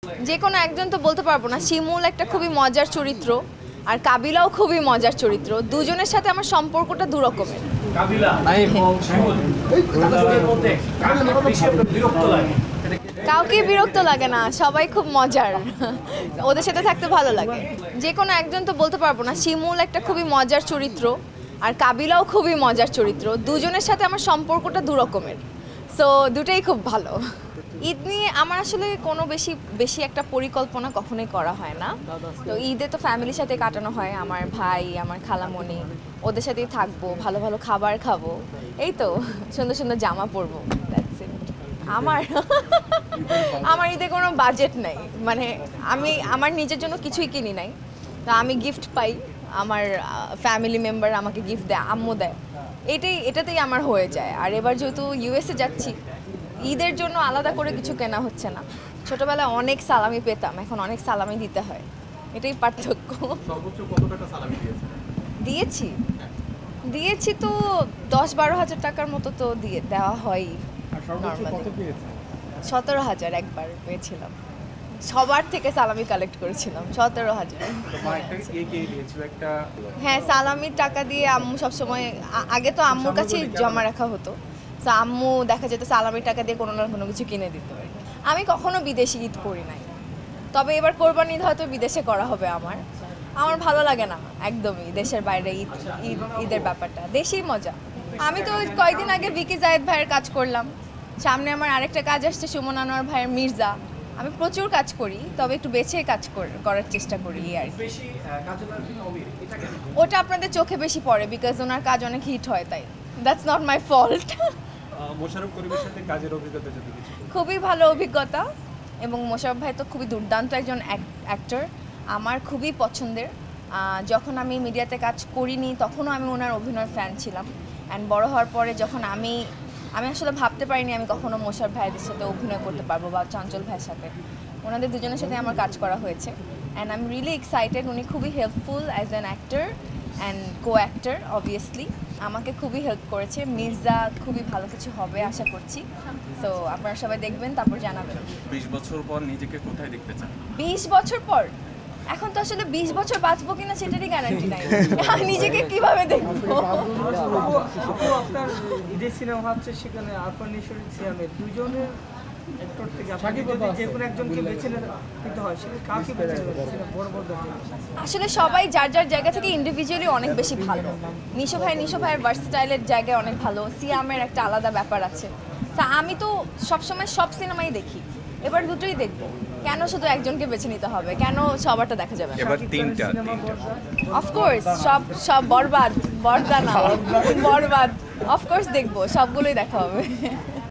যে কোনো একজন তো বলতে পারবো না। শিমুল একটা খুবই মজার চরিত্র, আর কাবিলাও খুবই মজার চরিত্র। দুজনের সাথে আমার সম্পর্কটা দু রকমের। কাউকে বিরক্ত লাগে না, সবাই খুব মজার, ওদের সাথে থাকতে ভালো লাগে। যে কোনো একজন তো বলতে পারবো না। শিমুল একটা খুবই মজার চরিত্র, আর কাবিলাও খুবই মজার চরিত্র। দুজনের সাথে আমার সম্পর্কটা দু রকমের, সো দুটাই খুব ভালো। ঈদ নিয়ে আমার আসলে কোনো বেশি একটা পরিকল্পনা কখনোই করা হয় না। তো ঈদে তো ফ্যামিলির সাথে কাটানো হয়, আমার ভাই, আমার খালামণি, ওদের সাথেই থাকবো, ভালো ভালো খাবার খাবো, এই তো সুন্দর সুন্দর জামা পরবো। আমার আমার ঈদে কোনো বাজেট নাই, মানে আমি আমার নিজের জন্য কিছুই কিনি নাই। তো আমি গিফট পাই, আমার ফ্যামিলি মেম্বার আমাকে গিফট দেয়, আম্মু দেয়, এটাতেই আমার হয়ে যায়। আর এবার যেহেতু ইউএসএ যাচ্ছি, ঈদের জন্য আলাদা করে কিছু কেনা হচ্ছে না। ছোটবেলায় অনেক সালামি পেতাম, এখন অনেক সালামি দিতে হয়, এটাই পার্থক্য। দিয়েছি তো 10-12 হাজার টাকার মতো তো দেওয়া হয়। 17,000 একবার পেয়েছিলাম, সবার থেকে সালামি কালেক্ট করেছিলাম 17,000। হ্যাঁ, সালামির টাকা দিয়ে আম্মু সবসময়, আগে তো আম্মুর কাছেই জমা রাখা হতো, তো আম্মু দেখা যেত সালামির টাকা দিয়ে কোনো না কোনো কিছু কিনে দিত। আমি কখনো বিদেশি ঈদ করি নাই, তবে এবার কোরবানি ঈদ হয়তো বিদেশে করা হবে। আমার ভালো লাগে না একদমই দেশের বাইরে ঈদের ব্যাপারটা, দেশেই মজা। আমি তো কয়েকদিন আগে ভিকি জায়েদ ভাইয়ের কাজ করলাম, সামনে আমার আরেকটা কাজ আসছে সুমন আনোয়ার ভাইয়ের মির্জা। আমি প্রচুর কাজ করি, তবে একটু বেছে কাজ করার চেষ্টা করি আর কি। ওটা আপনাদের চোখে বেশি পড়ে বিকজ ওনার কাজ অনেক হিট হয়, তাই that's not my fault. Mosharraf করিমের সাথে কাজের অভিজ্ঞতা যদি কিছু। খুবই ভালো অভিজ্ঞতা, এবং মোশাররফ ভাই তো খুবই দুর্দান্ত একজন অ্যাক্টর, আমার খুবই পছন্দের। যখন আমি মিডিয়াতে কাজ করিনি তখনও আমি ওনার অভিনয়ের ফ্যান ছিলাম, অ্যান্ড বড় হওয়ার পরে যখন আমি আসলে ভাবতে পারিনি আমি কখনো মোশাররফ ভাইদের সাথে অভিনয় করতে পারবো, বা চঞ্চল ভাইয়ের সাথে। ওনাদের দুজনের সাথে আমার কাজ করা হয়েছে, and I am really excited. উনি খুবই helpful as an actor and co actor, obviously আমাকে খুবই হেল্প করেছে। মির্জা খুবই ভালো কিছু হবে আশা করছি, সো আপনারা সবাই দেখবেন, তারপর জানাবেন। 20 বছর পর নিজেকে কোথায় দেখতে চান? 20 বছর পর? এখন তো আসলে 20 বছর বাঁচবো কিনা সেটারই গ্যারান্টি নাই, নিজেকে কিভাবে দেখবো। আপনার ঈদের সিনেমা হচ্ছে, সেখানে আরফান নিশোর সিয়ামের দুজনের অ্যাক্টর থেকে আপনাকে যদি যে কোনো একজনকে বেছে নিতে হয়, সেটা কাকে বেছে নেবেন? বড় বড় আসলে সবাই যার যার জায়গা থেকে ইন্ডিভিজুয়ালি অনেক বেশি ভালো। নিশো ভাইয়ের ভার্সেটাইলের জায়গায় অনেক ভালো, সিয়ামের একটা আলাদা ব্যাপার আছে। তা আমি তো সবসময় সব সিনেমাই দেখি, এবার দুটোই দেখবো। কেন শুধু একজনকে বেছে নিতে হবে, কেন সবারটা দেখা যাবে? এবার তিনটা অফকোর্স সব বরবাদ না, বরবাদ অফকোর্স দেখবো, সবগুলোই দেখা হবে।